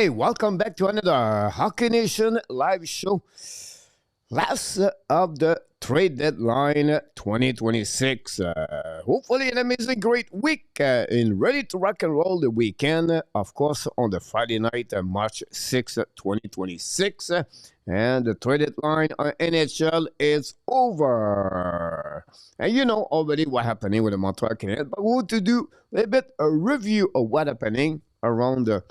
Hey, welcome back to another Hockey Nation live show. Last of the trade deadline 2026. Hopefully, an amazing, great week and ready to rock and roll the weekend. Of course, on the Friday night, March 6th, 2026. And the trade deadline on NHL is over. And you know already what happening with the Montreal Canadiens, but we want to do a little bit a review of what happening around the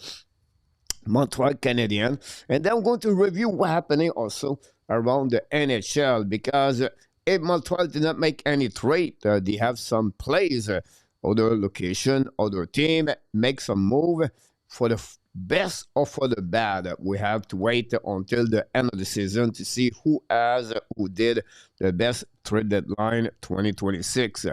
Montreal Canadiens, and then I'm going to review what happening also around the NHL because if Montreal did not make any trade, they have some plays, other location, other team make some move for the best or for the bad. We have to wait until the end of the season to see who did the best trade deadline 2026.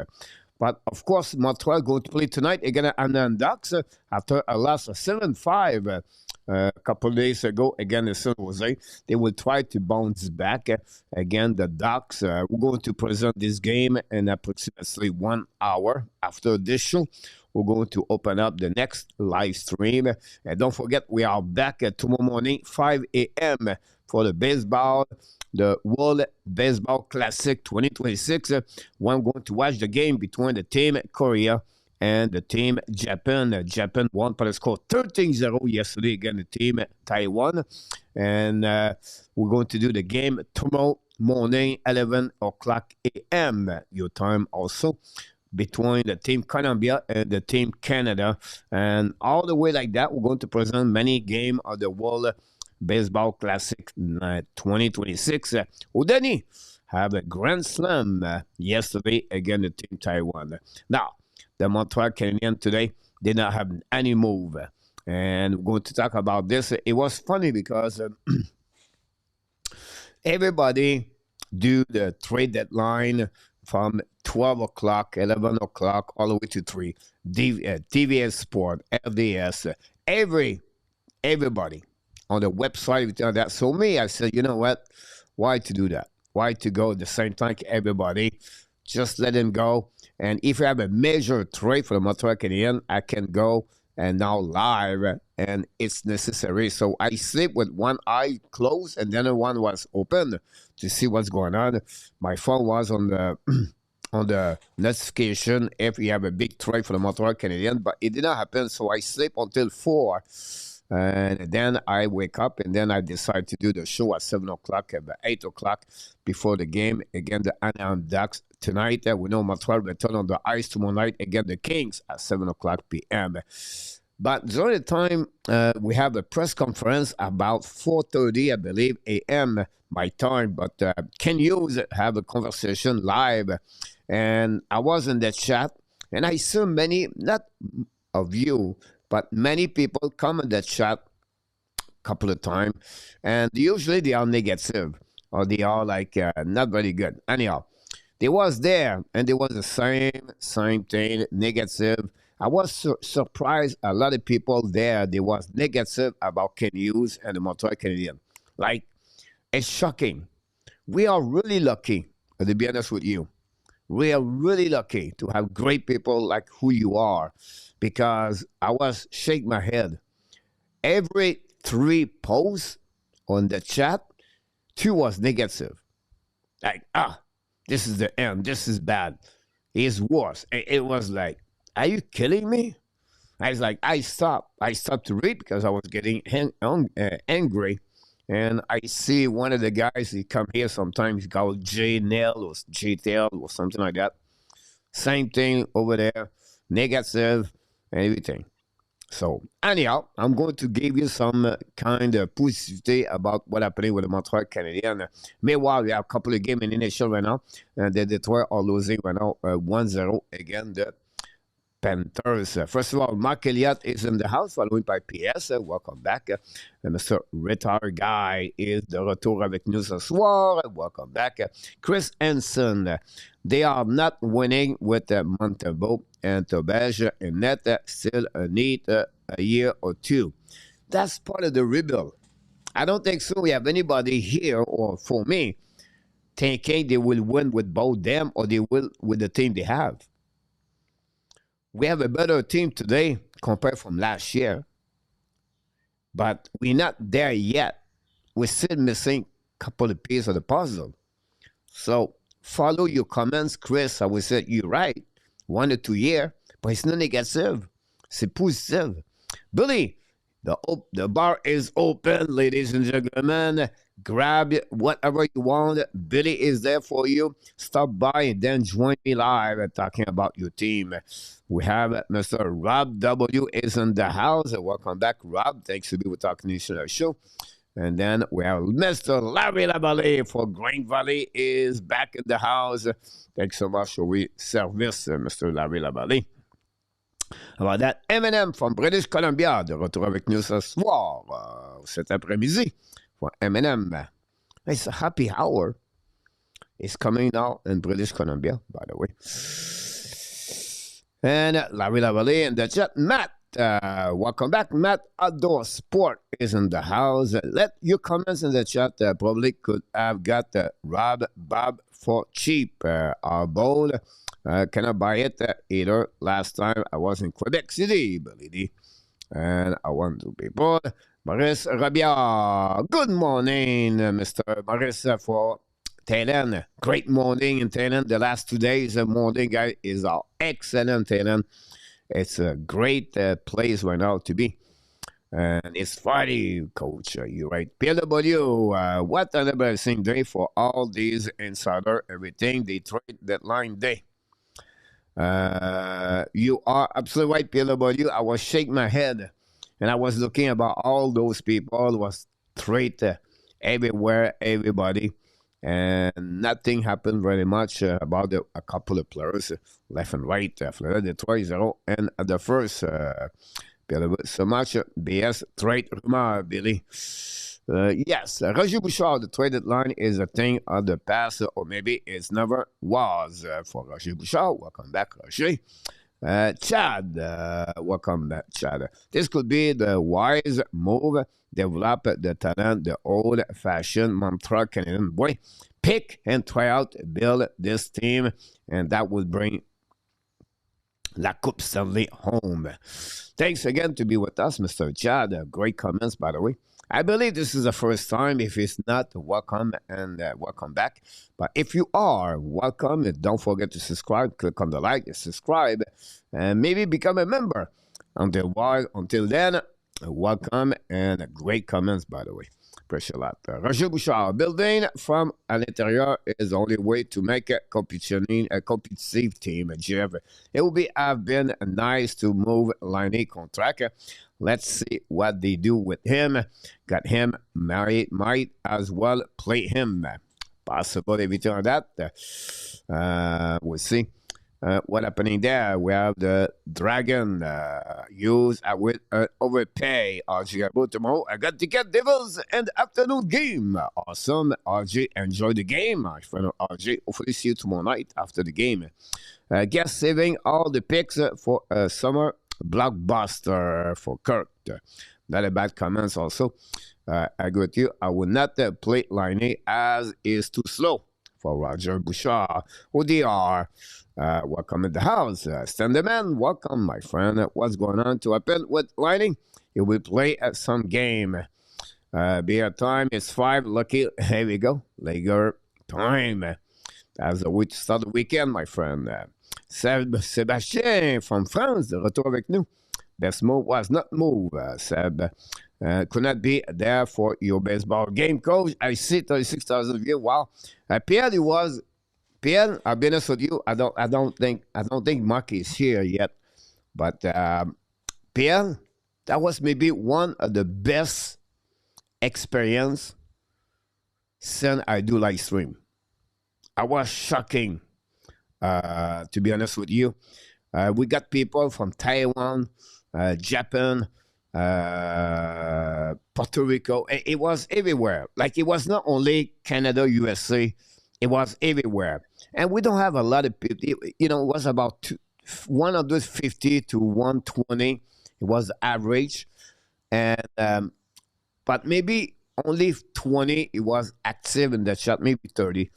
But of course, Montreal going to play tonight against the Ducks after a loss of 7-5 a couple of days ago against San Jose. They will try to bounce back against the Ducks. We're going to present this game in approximately 1 hour after this show. We're going to open up the next live stream. And don't forget, we are back tomorrow morning, 5 a.m. for the World Baseball Classic 2026. I'm going to watch the game between the team Korea and the team Japan. Japan won by the score 13-0 yesterday against the team Taiwan. And we're going to do the game tomorrow morning, 11 o'clock a.m. your time also, between the team Colombia and the team Canada. And all the way like that, we're going to present many games of the World Baseball Classic 2026. Udani have a grand slam yesterday against the team Taiwan. Now, the Montreal Canadiens today did not have any move. And we're going to talk about this. It was funny because everybody do the trade deadline from 12 o'clock, 11 o'clock, all the way to 3. TVS Sport, FDS, everybody on the website. That. So me, I said, you know what? Why to do that? Why to go at the same time to everybody? Just let them go. And if you have a major trade for the Montreal Canadiens, I can go and now live, and it's necessary. So I sleep with one eye closed, and then the one was open to see what's going on. My phone was on the on the notification if you have a big trade for the Montreal Canadiens, but it did not happen. So I sleep until 4. And then I wake up, and then I decide to do the show at 7 o'clock, at 8 o'clock before the game against the Anaheim Ducks. Tonight, we know Montreal return on the ice tomorrow night against the Kings at 7 o'clock p.m. But during the time, we have a press conference about 4:30, I believe, a.m. my time. But Ken Hughes have a conversation live, and I was in that chat, and I saw many, not of you, but many people come in that chat a couple of times, and usually they are negative, or they are like not very good. Anyhow, they was there, and there was the same thing, negative. I was surprised a lot of people there, they was negative about Ken Hughes and the Montreal Canadiens. Like, it's shocking. We are really lucky, to be honest with you. We are really lucky to have great people like who you are, because I was shake my head. Every 3 posts on the chat, 2 was negative. Like, this is the end. This is bad. It's worse. It was like, are you killing me? I was like, I stopped. I stopped to read because I was getting angry. And I see one of the guys, he come here sometimes, he called J Nell or J Tail or something like that. Same thing over there, negative and everything. So anyhow, I'm going to give you some kind of positivity about what happening with the Montreal Canadiens. Meanwhile, we have a couple of games in the NHL right now, and the Detroit are losing right now 1-0 again. The Panthers. First of all, Mark Elliott is in the house, following by PS. Welcome back. Mr. Retired Guy is de retour avec nous ce soir. Welcome back. Chris Henson. They are not winning with Montebo and Tobage and net. Still need a year or 2. That's part of the rebuild. I don't think so. We have anybody here, or for me, thinking they will win with both them or they will with the team they have. We have a better team today compared from last year. but we're not there yet. We're still missing a couple of pieces of the puzzle. So follow your comments, Chris. I would say you're right. 1 or 2 years, but it's not negative. C'est positif. Billy, the bar is open, ladies and gentlemen. Grab whatever you want. Billy is there for you. Stop by and then join me live talking about your team. We have Mr. Rob W. is in the house. Welcome back, Rob. Thanks to be with Talking Nation Show. And then we have Mr. Larry Lavallée for Green Valley is back in the house. Thanks so much for your service, Mr. Larry Lavallée. Alors, that M&M from British Columbia, de retour avec nous ce soir, cet après-midi, for M&M. It's a happy hour. It's coming now in British Columbia, by the way. And Larry Lavallée in the chat. Matt, welcome back. Matt Outdoor Sport is in the house. Let your comments in the chat. Probably could have got Rob Bob for cheap. Our bowl. Cannot buy it either. Last time I was in Quebec City, believe, and I want to be bored. Maurice Rabia, good morning, Mr. Maurice for Thailand. Great morning in Thailand. The last 2 days, the morning guy is excellent Thailand. It's a great place right now to be. And it's Friday, Coach. You're right. PLW, what an embarrassing day for all these insider, everything, the trade deadline day. You are absolutely right, PLW. I was shaking my head and I was looking about all those people was trade everywhere, everybody, and nothing happened very much about a couple of players left and right. Florida Detroit 0 and the first PLW. So much BS trade rumor, Billy. Yes, Roger Bouchard, the trade deadline is a thing of the past, or maybe it's never was. For Roger Bouchard, welcome back, Roger. Chad, welcome back, Chad. This could be the wise move, develop the talent, the old-fashioned Montreal Canadiens boy. Pick and try out, build this team, and that would bring La Coupe Stanley home. Thanks again to be with us, Mr. Chad. Great comments, by the way. I believe this is the first time. If it's not, welcome and welcome back. But if you are, welcome. And don't forget to subscribe. Click on the like and subscribe. And maybe become a member. Until then, welcome and great comments, by the way. Appreciate a lot. Roger Bouchard, building from à l'intérieur is the only way to make a competitive team. Jeff, it would have been nice to move Liney contract. Let's see what they do with him. Got him married, might as well play him. Possible éviter on that. We'll see. What happening there? We have the Dragon use with overpay. RG about tomorrow. I got to get Devils and afternoon game. Awesome. RG, enjoy the game. My friend RG, hopefully see you tomorrow night after the game. Guess saving all the picks for summer blockbuster for Kirk. Not a bad comments also. I agree with you. I will not play Liney as is too slow for Roger Bouchard. ODR. Welcome in the house. Standerman, welcome, my friend. What's going on to happen with Lightning? You will play at some game. Beer time is 5. Lucky. Here we go. Lager time. That's the way to start the weekend, my friend. Sébastien from France, de retour avec nous. Best move was not move, Seb. Could not be there for your baseball game, coach. I see 36,000 views. Wow. Pierre, Pierre, I'll be honest with you. I don't think Mark is here yet. But Pierre, that was maybe one of the best experience since I do live stream. I was shocking, to be honest with you. We got people from Taiwan, Japan, Puerto Rico. It was everywhere. Like, it was not only Canada, USA. It was everywhere. And we don't have a lot of people. You know, it was about 150 to 120. It was the average. And but maybe only 20 it was active in the chat, maybe 30.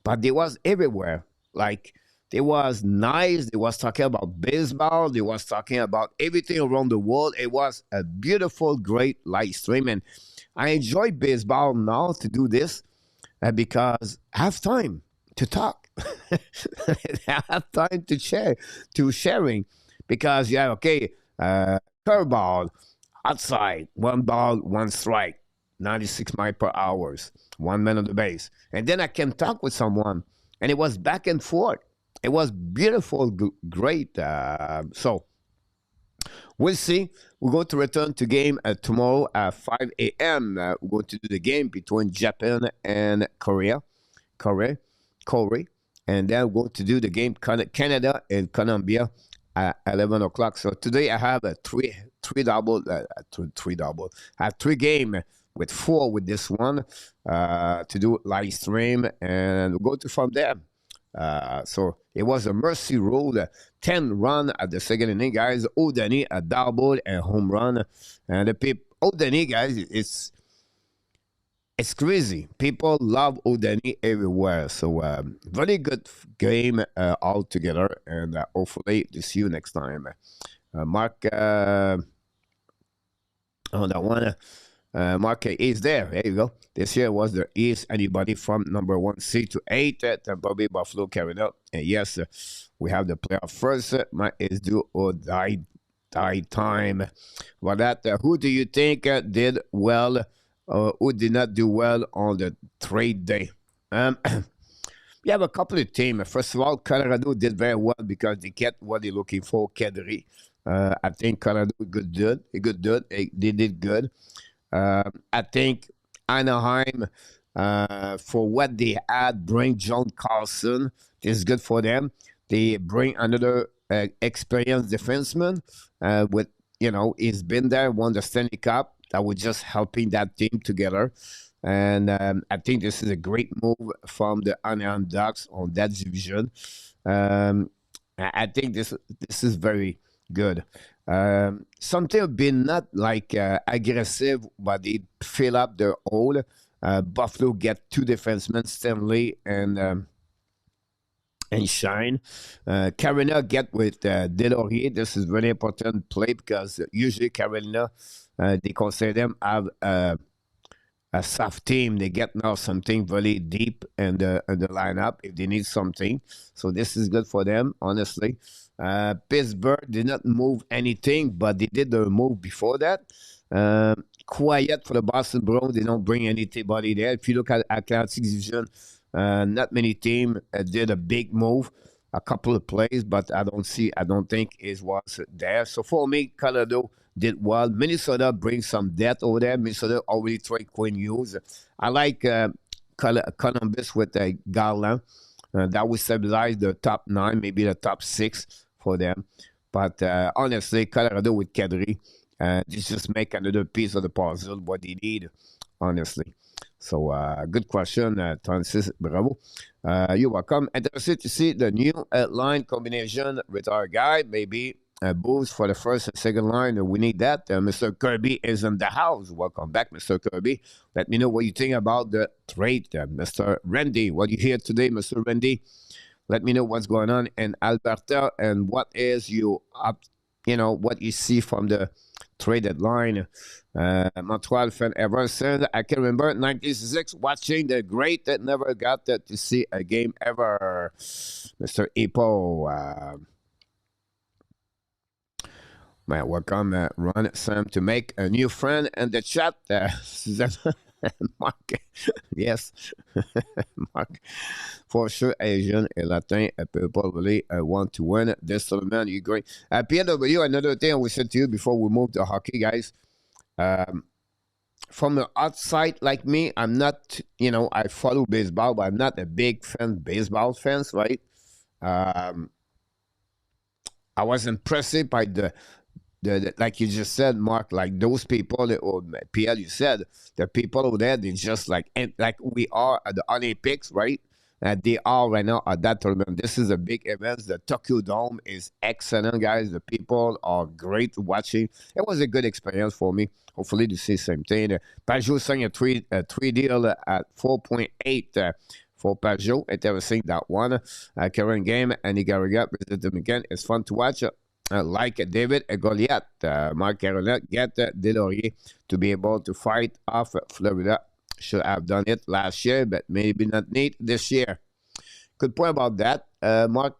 But it was everywhere. Like, They was nice. They was talking about baseball. They was talking about everything around the world. It was a beautiful, great live stream, and I enjoy baseball now to do this because I have time to talk. I have time to share, to sharing, because yeah, okay, curveball outside, one ball, one strike, 96 miles per hour, one man on the base, and then I can talk with someone, and it was back and forth. It was beautiful, great. So we'll see. We're going to return to game tomorrow at 5 a.m. We're going to do the game between Japan and Korea. Korea. And then we're going to do the game Canada and Colombia at 11 o'clock. So today I have a three double. I have 3 game with 4 with this one to do live stream, and we'll go to from there. So it was a mercy rule, 10 run at the second inning, guys. O'Dani a double and home run, and the people O'Dani, guys, it's crazy. People love O'Dani everywhere. So very good game all together, and hopefully to see you next time. Mark on that one. Mark is there. There you go. This year was the East. Anybody from number 1 to 8 at Tampa Bay, Buffalo, Carolina. And yes, we have the playoff first. My is do or die time. Well, that who do you think did well? Who did not do well on the trade day? We have a couple of teams. First of all, Colorado did very well because they get what they're looking for, Kadri. I think Colorado did good. They did good. I think Anaheim, for what they had, bring John Carlson. This is good for them. They bring another experienced defenseman with, he's been there, won the Stanley Cup. That was just helping that team together. And I think this is a great move from the Anaheim Ducks on that division. I think this is very good. Something been not like aggressive, but they fill up their hole. Buffalo get 2 defensemen, Stanley and Shine. Carolina get with Delorier. This is very important play because usually Carolina, they consider them have a soft team. They get now something very deep in the lineup if they need something. So this is good for them, honestly. Pittsburgh did not move anything, but they did the move before that. Quiet for the Boston Bruins. They don't bring anybody there. If you look at Atlantic Division, not many teams did a big move, a couple of plays, but I don't think it was there. So for me, Colorado did well. Minnesota brings some depth over there. Minnesota already tried Quinn Hughes. I like Columbus with Garland. That will stabilize the top 9, maybe the top 6 for them. But honestly, Colorado with Kadri, this just make another piece of the puzzle, what they need, honestly. So, good question, Francis. Bravo. You're welcome. Interested to see the new line combination with our guy. Maybe boost for the first and second line. We need that. Mr. Kirby is in the house. Welcome back, Mr. Kirby. Let me know what you think about the trade. Mr. Randy, what you hear today, Mr. Randy? Let me know what's going on in Alberta and what is what you see from the trade deadline. Montreal fan ever since I can remember 1966 watching the great that never got to see a game ever. Mr. Ipo. Welcome, Ron Sam, to make a new friend in the chat. Mark, yes, Mark, for sure, Asian and Latin people really want to win this tournament. You agree? PW, another thing we said to you before we move to hockey, guys. From the outside, like me, I'm not, I follow baseball, but I'm not a big baseball fans, right? I was impressed by the like you just said, Mark, like those people, or PL, you said, the people over there, they just like we are at the Olympics, right? They are right now at that tournament. This is a big event. The Tokyo Dome is excellent, guys. The people are great watching. It was a good experience for me. Hopefully to see the same thing. Pajot signed a three deal at 4.8 for Pajot. Interesting, that one. Current game, and Igariga visited him again. It's fun to watch. Like David Goliath, Mark Carolet, get Delorier to be able to fight off Florida. Should have done it last year, but maybe not need this year. Good point about that, Mark,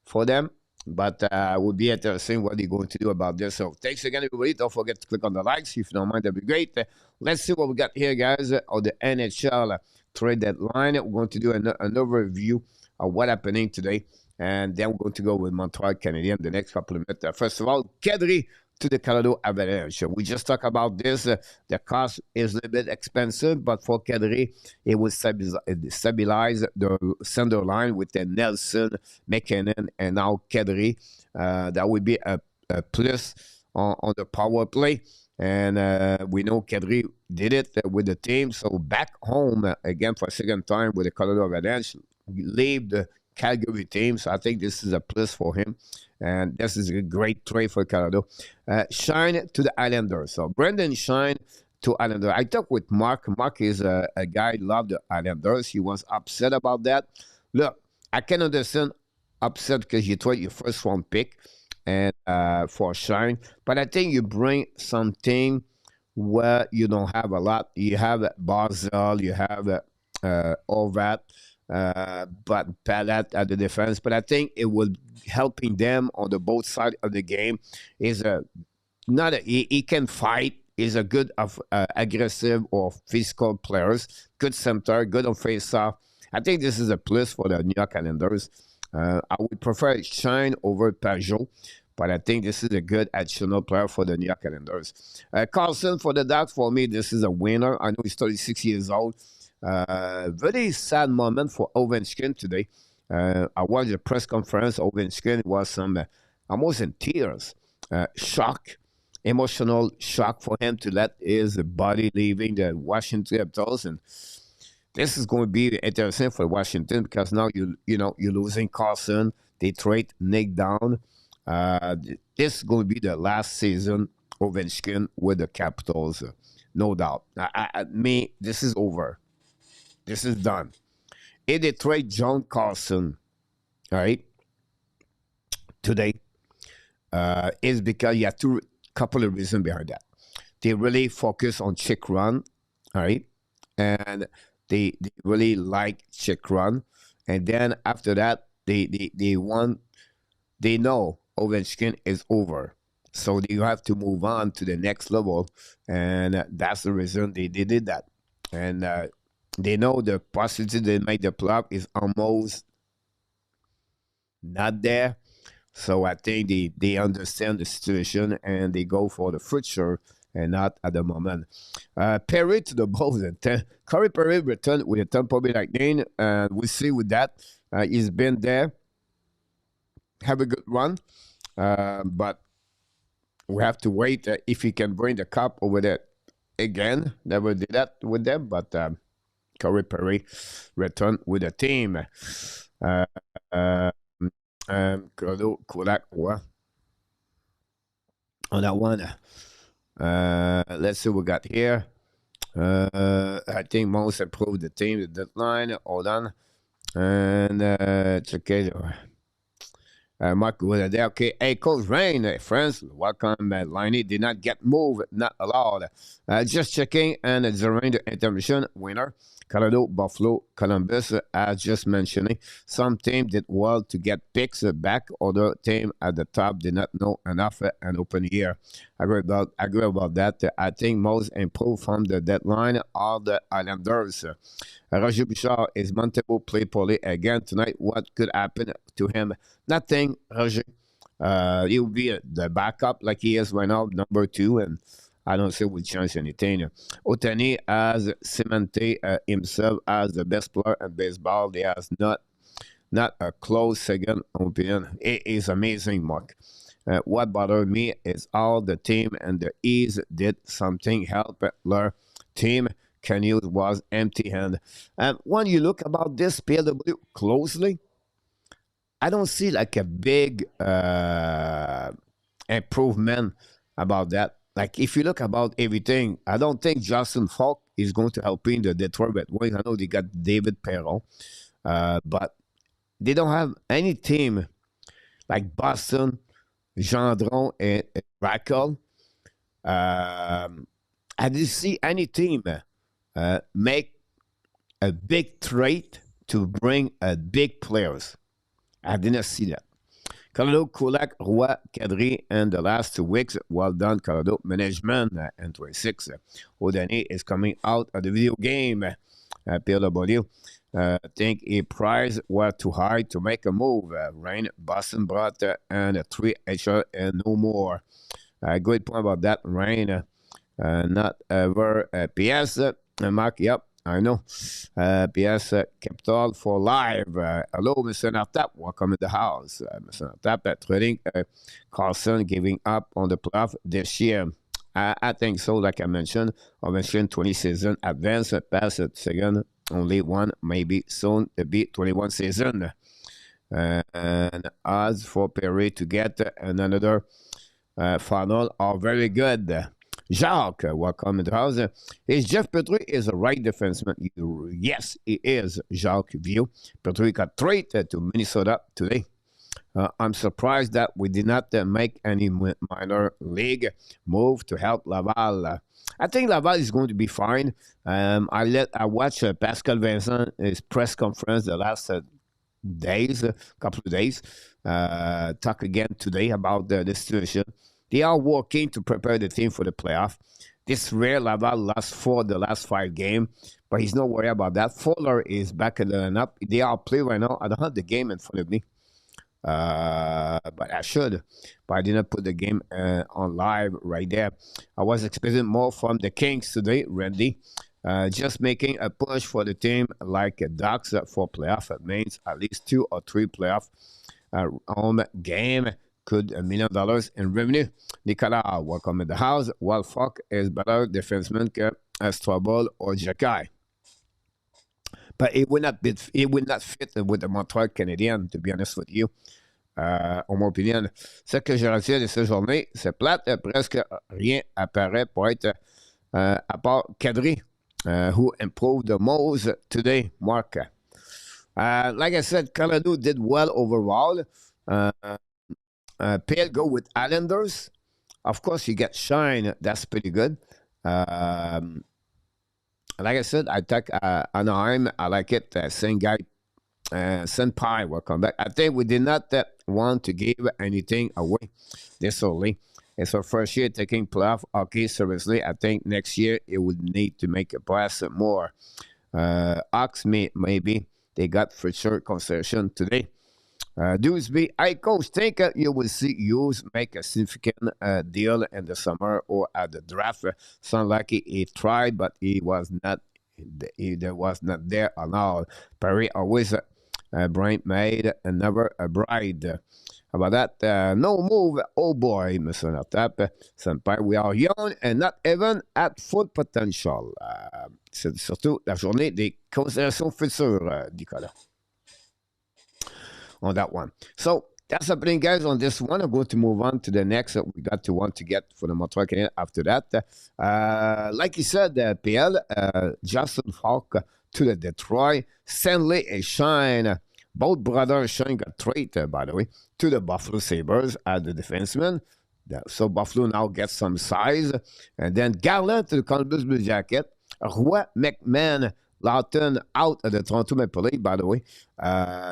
for them. But would be interesting what they're going to do about this. So thanks again, everybody. Don't forget to click on the likes. If you don't mind, that'd be great. Let's see what we got here, guys, on the NHL Trade Deadline. We're going to do an overview of what's happening today. And then we're going to go with Montreal Canadiens the next couple of minutes. First of all, Kadri to the Colorado Avalanche. We just talked about this. The cost is a little bit expensive, but for Kadri, it will stabilize the center line with the Nelson, McKinnon, and now Kadri. That would be a plus on the power play. And we know Kadri did it with the team. So back home again for a second time with the Colorado Avalanche. Leave the Calgary team, so I think this is a plus for him, and this is a great trade for Colorado. Shine to the Islanders. So Brendan Shine to Islanders. I talked with Mark. Mark is a guy who loved the Islanders. He was upset about that. Look, I can understand upset because you trade your first round pick and for Shine, but I think you bring something where you don't have a lot. You have Barzal, you have all that. But Palat at the defense. But I think it will helping them on the both side of the game. He can fight. He's a good aggressive or physical players. Good center, good on face-off. I think this is a plus for the New York Islanders. I would prefer Shine over Pajot, but I think this is a good additional player for the New York Islanders. Carlson for the Ducks, for me, this is a winner. I know he's 36 years old. Very sad moment for Ovechkin today. I watched the press conference. Ovechkin was almost in tears. Shock, emotional shock for him to let his body leaving the Washington Capitals. And this is going to be interesting for Washington because now you're losing Carlson. They trade Nick down. This is going to be the last season Ovechkin with the Capitals, no doubt. This is over. This is done. If they trade John Carlson, all right, today, is because you have couple of reasons behind that. They really focus on check run, all right, and they really like check run, and then after that, they know Ovechkin is over, so you have to move on to the next level, and that's the reason they did that, and. They know the possibility they make the playoff is almost not there. So I think they understand the situation and they go for the future and not at the moment. Perry to the Bulls. Corey Perry returned with the Tampa Bay Lightning. And we see with that, he's been there. Have a good run. But we have to wait if he can bring the cup over there again. Never did that with them, but... Corey Perry returned with the team. On that one. Let's see what we got here. I think most improved the team, the deadline. Hold on. And it's okay. Mark Wood there. Okay. Hey, Coach Rain, friends, welcome. Liney did not get moved, not allowed. Just checking, and during the intermission, winner. Colorado, Buffalo, Columbus, as just mentioning. Some team did well to get picks back. Other team at the top did not know enough an open year. I agree about that. I think most improved from the deadline are the Islanders. Roger Bouchard is Montego play poorly again tonight. What could happen to him? Nothing, Roger. He will be the backup like he is right now, number 2, and I don't see we'll change anything. Otani has cemented himself as the best player in baseball. He has not a close second opinion. It is amazing, Mark. What bothered me is all the team and the ease did something help their team. Canute was empty-handed. And when you look about this PLW closely, I don't see like a big improvement about that. Like, if you look about everything, I don't think Justin Falk is going to help in the Detroit Red Wings. I know they got David Perron. But they don't have any team like Boston, Gendron, and Rackle. I didn't see any team make a big trade to bring big players. I didn't see that. Colorado, Kulak, Roy, Kadri, and the last 2 weeks, well done, Colorado management, and 26. O'Donnell is coming out of the video game. PLW, think a price was too high to make a move. Rain, Boston brought and 3 HR and no more. Good point about that, Rain. Not ever. PS, Mark, yep, I know. PS Capital for live. Hello, Mr. Nartap. Welcome to the house. Mr. Nartap trading Carlson giving up on the playoff this year. I think so, like I mentioned 20 season advance, pass it second, only one, maybe soon to be 21 season. And odds for Perry to get another final are very good. Jacques, welcome to the house. Is Jeff Petrie is a right defenseman? Yes, he is, Jacques View. Petrie got traded to Minnesota today. I'm surprised that we did not make any minor league move to help Laval. I think Laval is going to be fine. I watched Pascal Vincent his press conference the last couple of days. Talk again today about the situation. They are working to prepare the team for the playoff. This rare Laval lost 4 the last 5 games, but he's not worried about that. Fuller is back in the lineup. They are playing right now. I don't have the game in front of me, but I should. But I didn't put the game on live right there. I was expecting more from the Kings today, Randy. Just making a push for the team like Ducks for playoff. It means at least 2 or 3 playoff home game. Could $1 million in revenue. Nicolas, welcome in the house. Well, fuck is better defenseman as Trouble or Jacky. But it would not fit with the Montreal Canadiens, to be honest with you. En mon opinion. Ce que j'ai reçu de cette journée, c'est plate. Presque rien apparaît pour être à part Kadri, who improved the most today, Mark. Like I said, Colorado did well overall. Pale go with Islanders. Of course, you get Shine. That's pretty good. Like I said, I take Anaheim. I like it. Same guy. Senpai, welcome back. I think we did not want to give anything away this early. It's our first year taking playoff hockey seriously. I think next year it would need to make a pass more. Ox maybe they got for sure concession today. Dewsby, I coach, think you will see Hughes make a significant deal in the summer or at the draft. Sound like he tried, but he was not there at all. Perry always Bryant made and never a bride. How about that? No move. Oh boy, Mr. Natap. Senpai, we are young and not even at full potential. C'est surtout la journée des considérations futures, Nicolas. On that one. So that's happening, guys, on this one. I'm going to move on to the next. We got to want to get for the Montreal Canadiens after that. Like you said, PL, Justin Falk to the Detroit, Stanley and Shine. Both brothers Shine got traded, by the way, to the Buffalo Sabres as the defenseman. So Buffalo now gets some size. And then Garland to the Columbus Blue Jacket. Roy McMahon Lawton out of the Toronto Maple Leafs, by the way.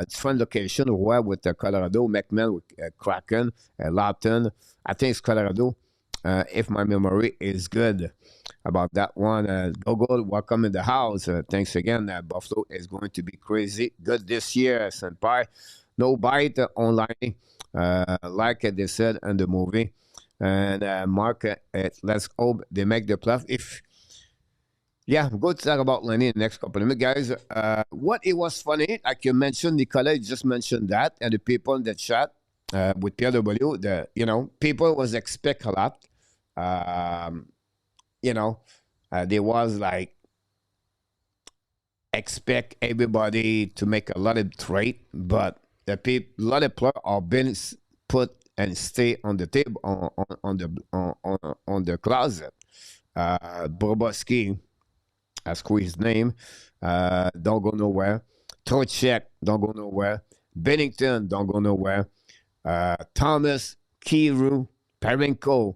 It's fun location. Roy with Colorado, McMahon with Kraken, Lawton. I think it's Colorado, if my memory is good about that one. Gogo, welcome in the house. Thanks again. Buffalo is going to be crazy good this year, Senpai. No bite online, like they said in the movie. And Mark, let's hope they make the playoff. Yeah, I'm going to talk about Lenny in the next couple of minutes, guys. What it was funny, like you mentioned, Nicolas just mentioned that, and the people in the chat with PW, people was expect a lot. There was like expect everybody to make a lot of trade, but a lot of players are being put and stay on the table on the closet. Boboski, I squeeze his name. Don't go nowhere. Trocheck don't go nowhere. Bennington don't go nowhere. Thomas, Kiru, Parenko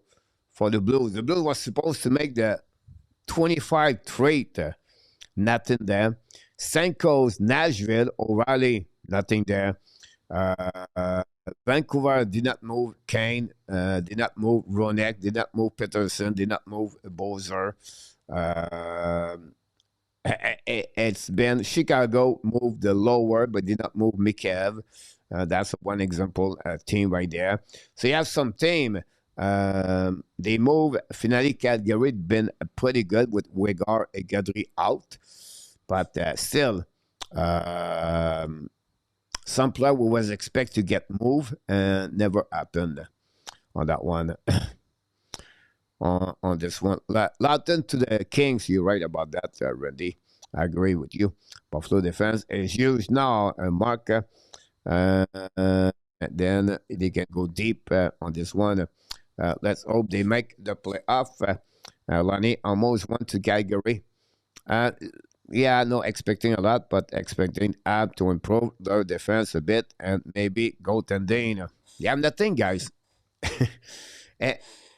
for the Blues. The Blues was supposed to make the 25 trade. Nothing there. Senko's Nashville, O'Reilly, nothing there. Uh, Vancouver did not move Kane, did not move Ronek, did not move Peterson, did not move Bozer. Uh, it's been Chicago moved the lower, but did not move Mikhev. That's one example team right there. So you have some team. They move. Finally, Calgary been pretty good with Wegar and Gadri out, but still, some player who was expected to get moved and never happened on that one. On this one, Lawton to the Kings. You're right about that, Randy. I agree with you. Buffalo defense is used now, Mark. And then they can go deep on this one. Let's hope they make the playoff. Lonnie almost went to Calgary. Yeah, no expecting a lot, but expecting Ab to improve their defense a bit and maybe goaltending. Yeah, nothing, guys.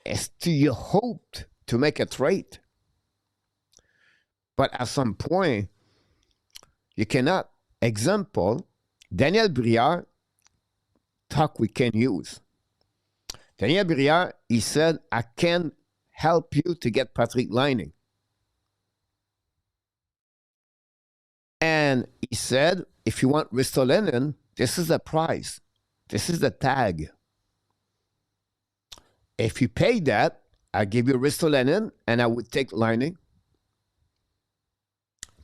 As to you hoped to make a trade, but at some point you cannot. Example, Daniel Brière talk we can use. Daniel Brière, he said, I can help you to get Patrick Laine. And he said, if you want Ristolainen, this is the price. This is the tag. If you pay that, I give you Ristolainen and I would take Laine.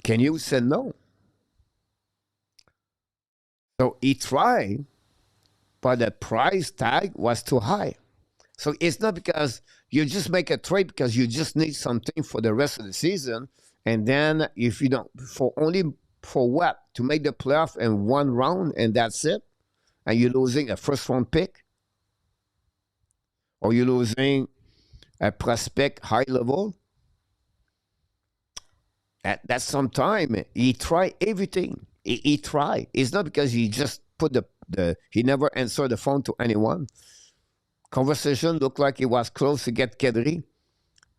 Can you say no? So he tried, but the price tag was too high. So it's not because you just make a trade because you just need something for the rest of the season. And then if you don't, for what? To make the playoff in one round and that's it? And you're losing a first round pick? Or you're losing a prospect high level? That's some time. He tried everything. He tried. It's not because he just put he never answered the phone to anyone. Conversation looked like he was close to get Kedri.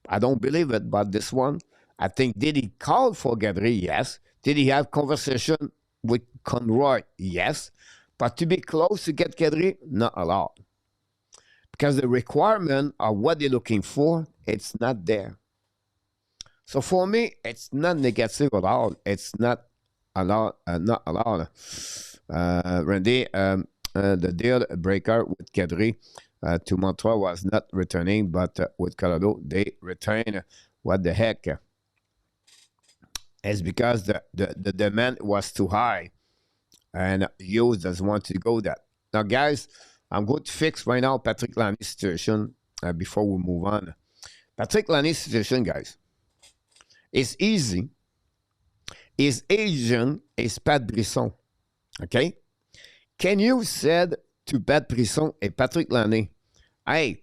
I don't believe it, but this one, I think, did he call for Kedri? Yes. Did he have conversation with Conroy? Yes. But to be close to get Kedri, not a lot. Because the requirement of what they're looking for, it's not there. So for me, it's not negative at all. It's not allowed. Not allowed. Randy, the deal breaker with Kedri to Montreal was not returning, but with Colorado, they retain. What the heck? It's because the demand was too high, and Hughes doesn't want to go that. Now, guys, I'm going to fix right now Patrick Laine's situation before we move on. Patrick Laine's situation, guys, is easy. His agent is Pat Brisson. Okay? Can you said to Pat Brisson and Patrick Laine, hey,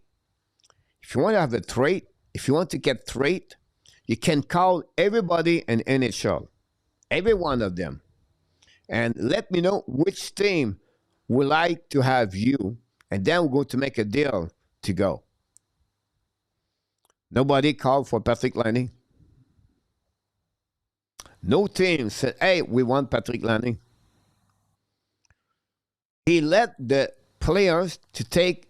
if you want to have a trade, if you want to get trade, you can call everybody in NHL, every one of them, and let me know which team would like to have you, and then we're going to make a deal to go. Nobody called for Patrick Laine. No team said, hey, we want Patrick Laine. He let the players to take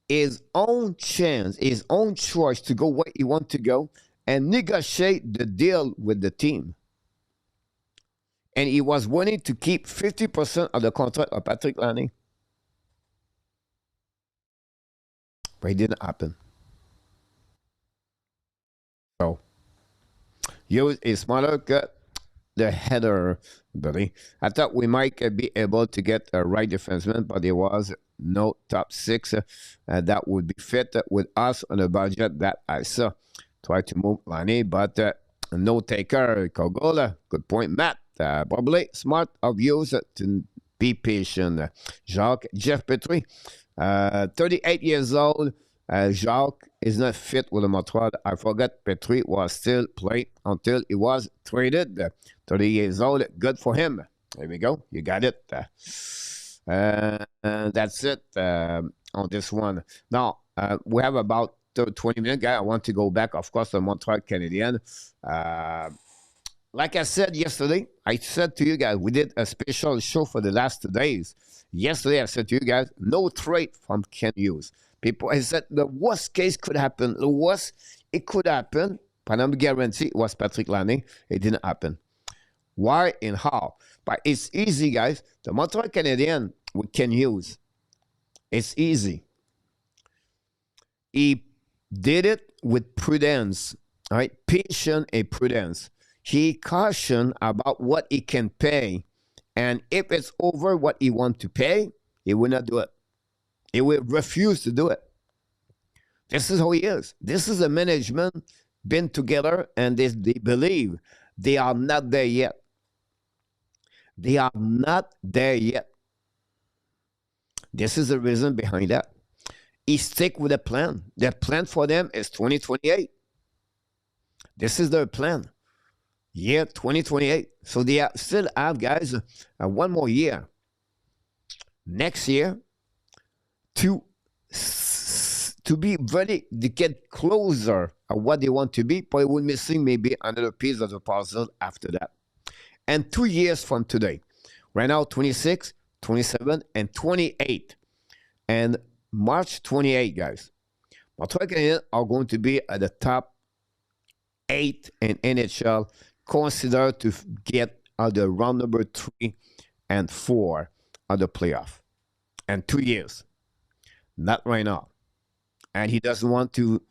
his own chance, his own choice to go where he wants to go and negotiate the deal with the team. And he was willing to keep 50% of the contract of Patrick Laine. But it didn't happen. So, Hughes is smarter cut the header, Billy. I thought we might be able to get a right defenseman, but there was no top six that would be fit with us on the budget that I saw. Try to move Laine, but no taker. Kogola, good point, Matt. Probably smart of you to be patient. Jacques, Jeff Petrie, 38 years old. Jacques is not fit with the Montreal. I forgot Petrie was still playing until he was traded. 30 years old, good for him. There we go. You got it. That's it on this one. Now, we have about 20 minutes, guys. I want to go back, of course, to Montreal Canadiens. Like I said yesterday, I said to you guys, we did a special show for the last 2 days. Yesterday, I said to you guys, no trade from Ken Hughes. People, I said the worst case could happen. The worst, it could happen. But I'm guarantee it was Patrick Laine. It didn't happen. Why and how? But it's easy, guys. The Montreal Canadiens with Ken Hughes, it's easy. He did it with prudence, right? Patience and prudence. He cautioned about what he can pay. And if it's over what he wants to pay, he will not do it. He will refuse to do it. This is how he is. This is a management been together and they believe they are not there yet. They are not there yet. This is the reason behind that. He stick with the plan. Their plan for them is 2028. This is their plan. Year 2028. So they still have, guys, one more year. Next year to be ready to get closer at what they want to be, but we're missing maybe another piece of the puzzle after that. And 2 years from today, right now, 26, 27, and 28. And March 28, guys, Montreal Canadiens are going to be at the top 8 in NHL, considered to get the round number 3 and 4 of the playoff. And 2 years. Not right now. And he doesn't want to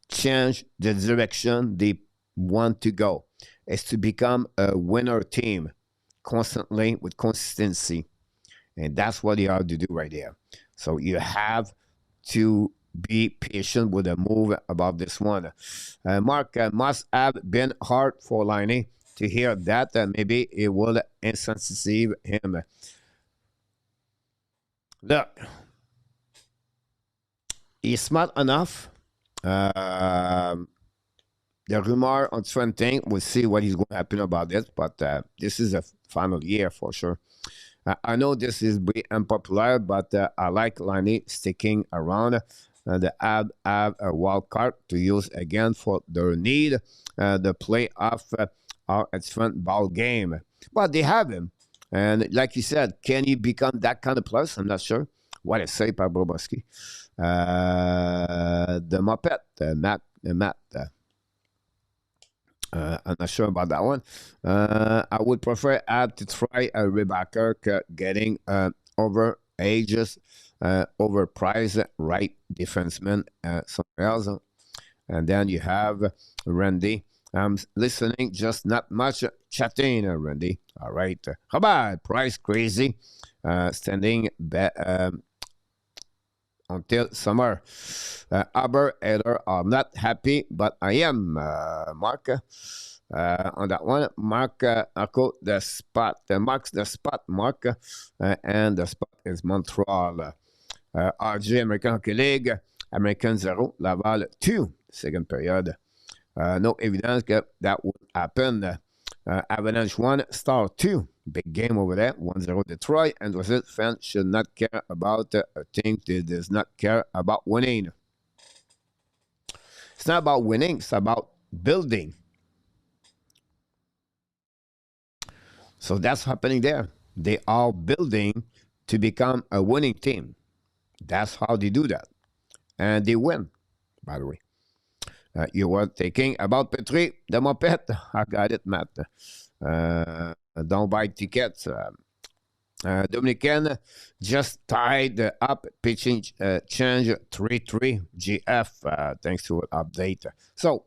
change the direction they want to go. It's to become a winner team constantly with consistency. And that's what you have to do right there. So you have to be patient with the move about this one. Mark, must have been hard for Laine to hear that. Maybe it will insensitize him. Look, he's smart enough. The rumor on trending, we'll see what is going to happen about this, but this is a final year for sure. I know this is very unpopular, but I like Laine sticking around. The Habs have a wild card to use again for their need. The playoff are a front ball game, but they have him. And like you said, can he become that kind of plus? I'm not sure. What I say, Pablo Bosky. The Muppet, Matt. I'm not sure about that one. I would prefer Ab to try a Rebecca getting over ages, overpriced right defenseman somewhere else. And then you have Randy. I'm listening, just not much chatting, Randy. All right. How about price crazy? Standing until summer. Aber Eder are not happy, but I am, Mark. On that one, Mark echo the spot. Marks the spot, Mark. And the spot is Montreal. RG American Hockey League. American 0, Laval 2, second period. No evidence that would happen. Avalanche 1, Star 2. Big game over there, 1-0 Detroit. And was it? Fans should not care about a team that does not care about winning. It's not about winning, it's about building. So that's happening there. They are building to become a winning team. That's how they do that. And they win, by the way. You were thinking about Petrie, the Mopet. I got it, Matt. Don't buy tickets. Dominican just tied up pitching change 3-3 GF. Thanks to an update. So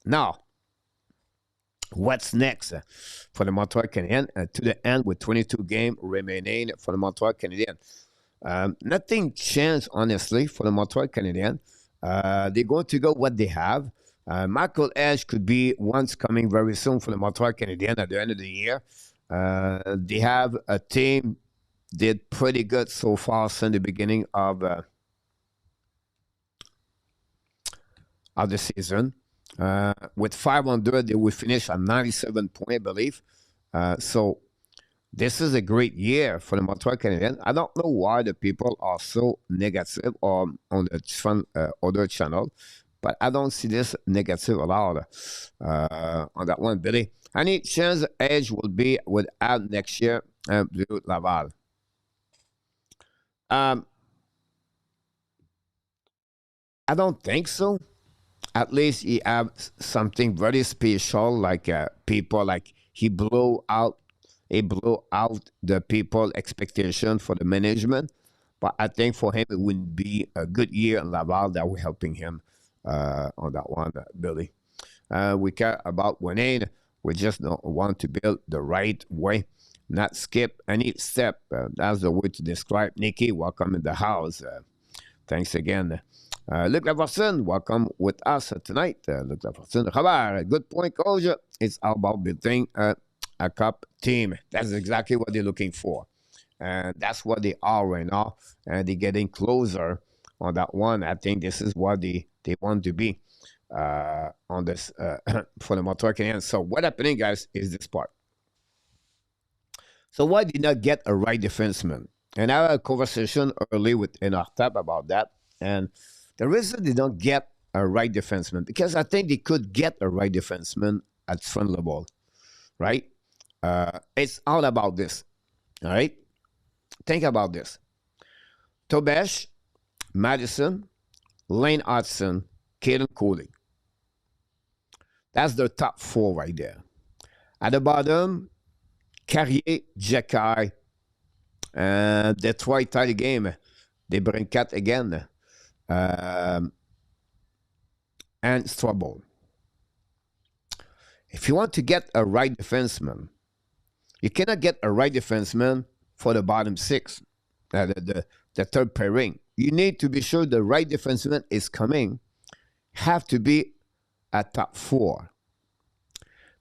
now, what's next for the Montreal Canadiens? To the end with 22 games remaining for the Montreal Canadiens. Nothing changed, honestly, for the Montreal Canadiens. They're going to go what they have. Michael Edge could be once coming very soon for the Montreal Canadiens at the end of the year. They have a team did pretty good so far since the beginning of the season. With 500, they will finish at 97 points, I believe. So This is a great year for the Montreal Canadiens. I don't know why the people are so negative on the other channel, but I don't see this negative at all on that one, Billy. Any chance Edge will be without next year, Blue Laval? Um, I don't think so. At least he have something very special, like people like he blew out the people expectation for the management. But I think for him it would be a good year in Laval that we're helping him on that one, Billy. We care about winning. We just don't want to build the right way, not skip any step. That's the way to describe Nikki. Welcome in the house. Thanks again. Luc Laverson, welcome with us tonight. Luc Laverson. Robert, good point, coach. It's all about building a cup team. That's exactly what they're looking for. And that's what they are right now. And they're getting closer on that one. I think this is what they want to be on this for the Montreal Canadiens. So what happening, guys, is this part. So why did not get a right defenseman? And I had a conversation early with Enartab about that. And the reason they don't get a right defenseman, because I think they could get a right defenseman at front level, right? It's all about this, all right? Think about this. Tobesh, Madison, Lane Hudson, Caden Coley. That's the top four right there. At the bottom, Carrier, Jekai, and Detroit tie the game. They bring Cat again. And Strobel. If you want to get a right defenseman, you cannot get a right defenseman for the bottom six, the third pairing. You need to be sure the right defenseman is coming, have to be a top four.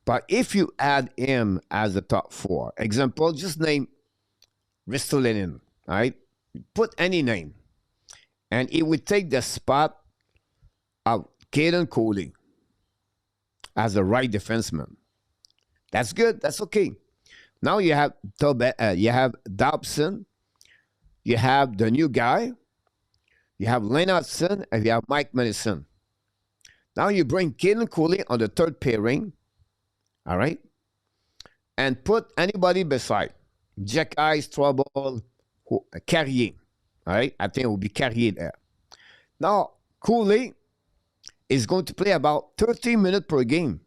But if you add him as a top four, example, just name Ristolainen, all right? Put any name. And it would take the spot of Caden Coley as the right defenseman. That's good. That's okay. Now you have Dobson, you have the new guy, you have Leonardson, and you have Mike Madison. Now you bring Caden Coley on the third pairing, all right, and put anybody beside Jack Ice, Trouble, Carrier. All right, I think it will be Carrier there. Now, Cooley is going to play about 30 minutes per game.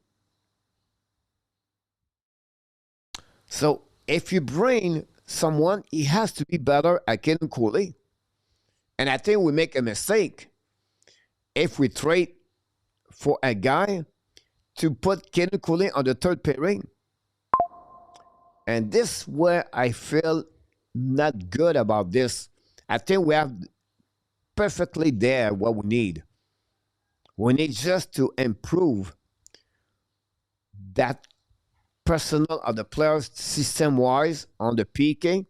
So, if you bring someone, he has to be better at Caden Cooley. And I think we make a mistake if we trade for a guy to put Caden Cooley on the third pairing. And this is where I feel not good about this. I think we have perfectly there what we need. We need just to improve that personnel of the players system-wise on the PK.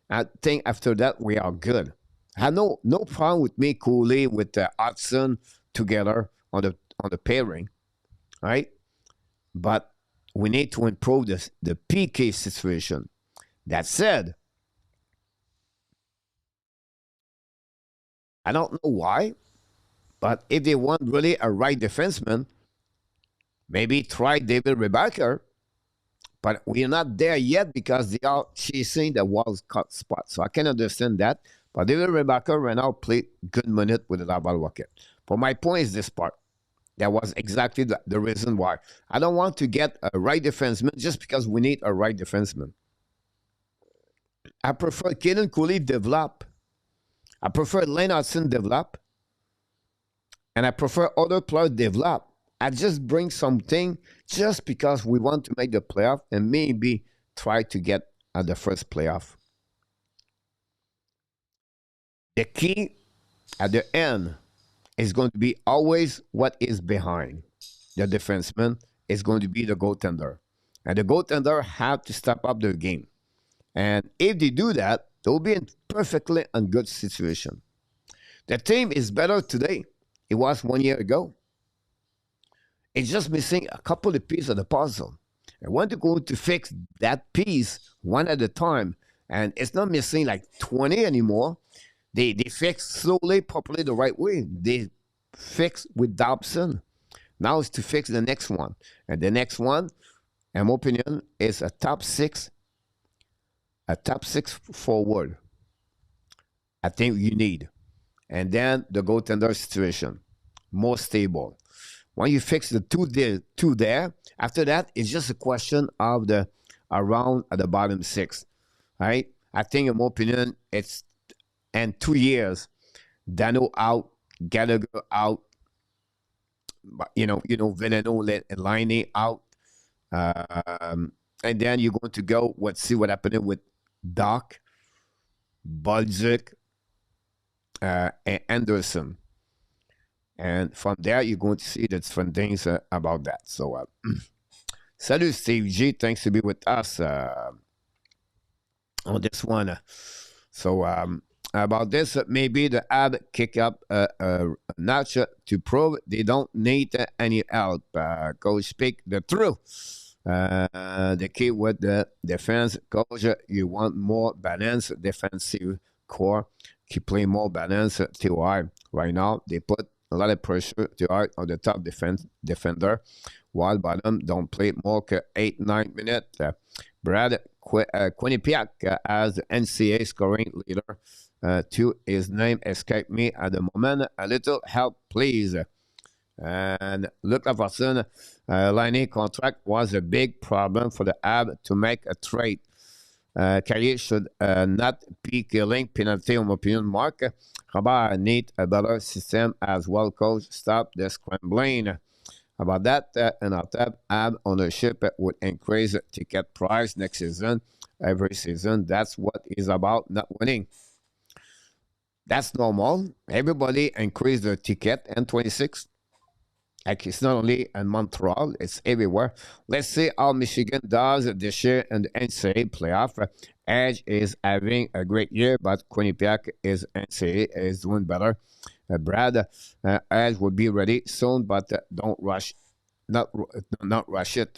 I think after that we are good. I have no problem with me Cooley with Hudson together on the pairing, right? But we need to improve the PK situation. That said, I don't know why, but if they want really a right defenseman, maybe try David Rebacker. But we're not there yet because they are chasing the wild cut spot. So I can understand that. But David Rebacker right now played good minute with the Laval Rocket. But my point is this part. That was exactly the reason why. I don't want to get a right defenseman just because we need a right defenseman. I prefer Caden Cooley develop. I prefer Lane Hudson develop. And I prefer other players develop. I just bring something just because we want to make the playoff and maybe try to get at the first playoff. The key at the end is going to be always what is behind the defenseman is going to be the goaltender. And the goaltender have to step up their game. And if they do that, they'll be in perfectly a good situation. The team is better today. It was 1 year ago. It's just missing a couple of pieces of the puzzle. And when they're going to fix that piece one at a time, and it's not missing like 20 anymore, they fix slowly, properly, the right way. They fix with Dobson. Now it's to fix the next one. And the next one, in my opinion, is a top six forward. I think you need. And then the goaltender situation, more stable. When you fix the two there, after that, it's just a question of the around at the bottom six, right? I think, in my opinion, it's in 2 years, Dano out, Gallagher out, Veneno and Line out, and then you're going to go see what happened with Doc, Balzic, and Anderson. And from there, you're going to see the different things about that. So, salut Steve G. Thanks to be with us on this one. So, about this, maybe the Habs kick up a notch to prove they don't need any help. Coach, speak the truth. The key with the defense, coach, you want more balanced defensive core. Keep playing more balanced TOI. Right now, they put a lot of pressure TOI on the top defender, while bottom don't play more than 8-9 minutes. Brad Quinnipiac as the NCAA scoring leader. To his name escaped me at the moment. A little help, please. And Luc Lafortune, Liney contract was a big problem for the Habs to make a trade. Carrier should not be killing penalty, in my opinion. Mark Robert need a better system as well, coach. Stop the scrambling. About that, and on top, Habs ownership would increase ticket price next season, every season. That's what it's about, not winning. That's normal. Everybody increase their ticket in 26. Like, it's not only in Montreal, it's everywhere. Let's see how Michigan does this year in the NCAA playoff. Edge is having a great year, but Quinnipiac is NCAA is doing better. Brad, Edge will be ready soon, but don't rush, not rush it.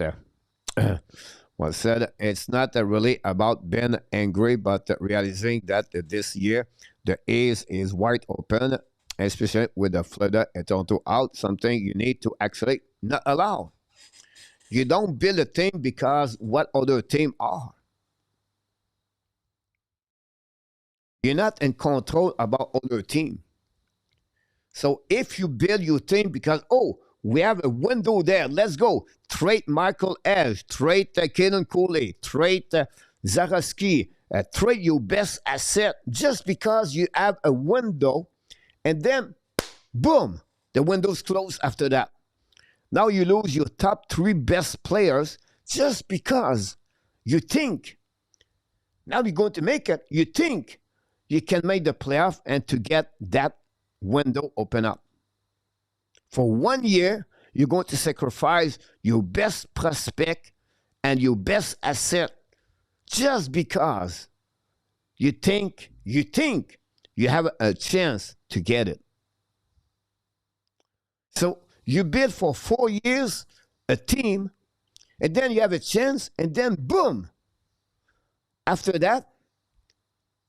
Well said. It's not really about being angry, but realizing that this year the A's is wide open, especially with the Florida and Toronto out, something you need to actually not allow. You don't build a team because what other team are. You're not in control about other team. So if you build your team because, oh, we have a window there, let's go. Trade Michael Edge, trade Kaden Cooley, trade Zaraski, trade your best asset just because you have a window, and then, boom, the window's closed after that. Now you lose your top 3 best players just because you think, now you're going to make it, you think you can make the playoff and to get that window open up. For 1 year, you're going to sacrifice your best prospect and your best asset just because you think you have a chance to get it. So you bid for 4 years, a team, and then you have a chance, and then boom. After that,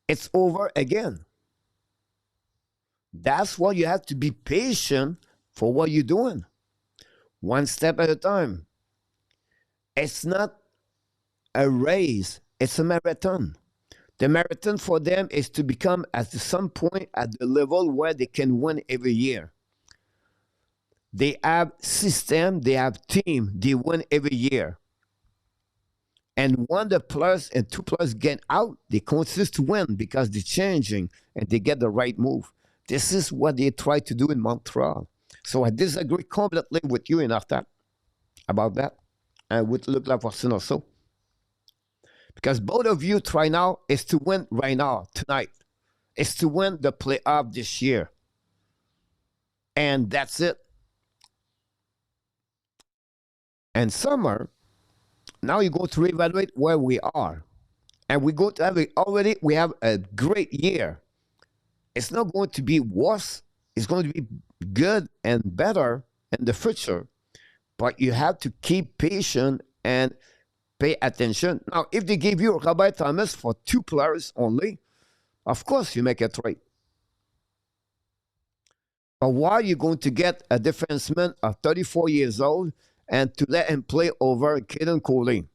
it's over again. That's why you have to be patient for what you're doing. One step at a time. It's not a race, it's a marathon. The marathon for them is to become at some point at the level where they can win every year. They have system, they have team, they win every year. And when the plus and 2 plus get out, they consist to win because they're changing and they get the right move. This is what they try to do in Montreal. So I disagree completely with you in Artat about that, and with Luc Lafortune also. Because both of you try now is to win right now, tonight. It's to win the playoff this year. And that's it. And summer, now you go to reevaluate where we are. And we go to have we have a great year. It's not going to be worse. It's going to be good and better in the future. But you have to keep patient and pay attention. Now, if they give you Robert Thomas for 2 players only, of course you make a trade. But why are you going to get a defenseman of 34 years old and to let him play over Kaden Coley?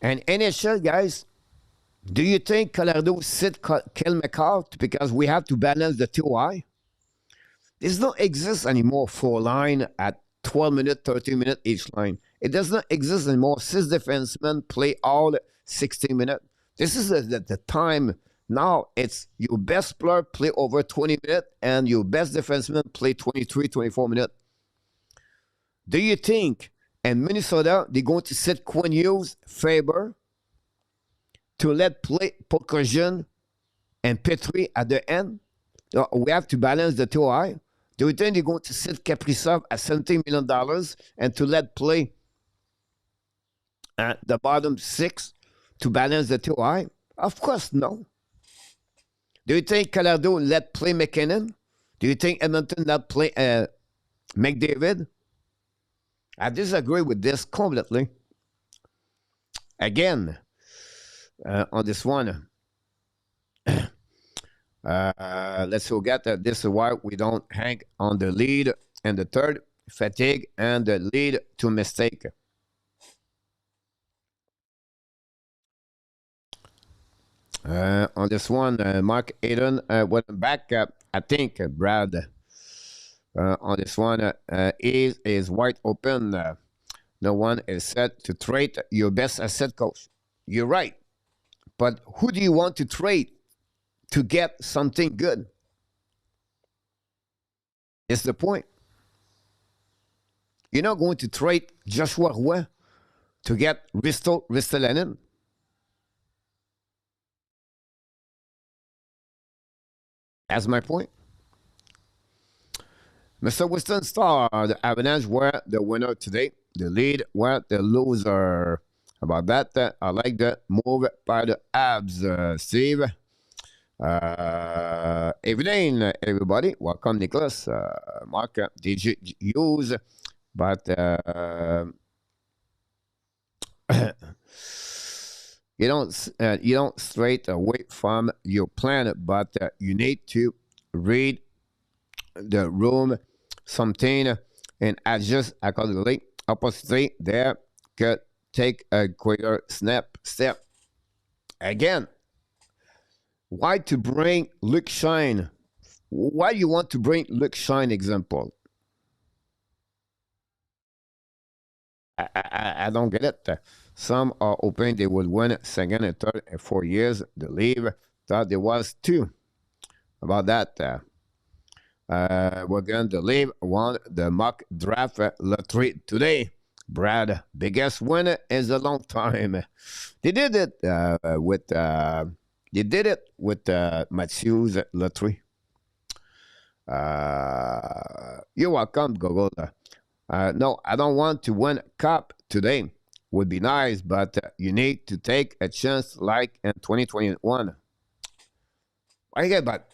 And NHL, guys, do you think Colorado sit Kel McCart because we have to balance the TOI? This don't exist anymore, 4 line at 12 minutes, 30 minutes each line. It does not exist anymore. 6 defensemen play all 60 minutes. This is the time. Now it's your best player play over 20 minutes and your best defenseman play 23, 24 minutes. Do you think in Minnesota they're going to sit Quinn Hughes, Faber, to let play Pokojin and Petrie at the end? We have to balance the TOI. Do you think they're going to sit Kaprizov at $17 million and to let play at the bottom 6 to balance the TOI? Of course, no. Do you think Colorado let play McKinnon? Do you think Edmonton let play McDavid? I disagree with this completely. Again, on this one, let's forget that this is why we don't hang on the lead and the third, fatigue, and the lead to mistake. On this one, Mark Hayden went back. I think Brad on this one is wide open. No one is set to trade your best asset, coach. You're right, but who do you want to trade to get something good? It's the point. You're not going to trade Joshua Roy to get Ristolainen. That's my point. Mr. Western Star, the Avalanche were the winner today. The lead were the loser. About that, I like the move by the Habs. Steve. Evening, everybody. Welcome, Nicholas. Mark, did you use? But you don't straight away from your plan, but you need to read the room something and adjust accordingly. Oppositely, there could take a quicker step. Again, why to bring Luke Shine? Why you want to bring Luke Shine example? I don't get it. Some are hoping they will win second and third in 4 years. The leave thought there was 2. About that, we're going to leave won the mock draft lottery today. Brad, biggest winner is a long time. They did it with Matthew's lottery. You're welcome, Google. No, I don't want to win cup today. Would be nice, but you need to take a chance like in 2021. Okay, but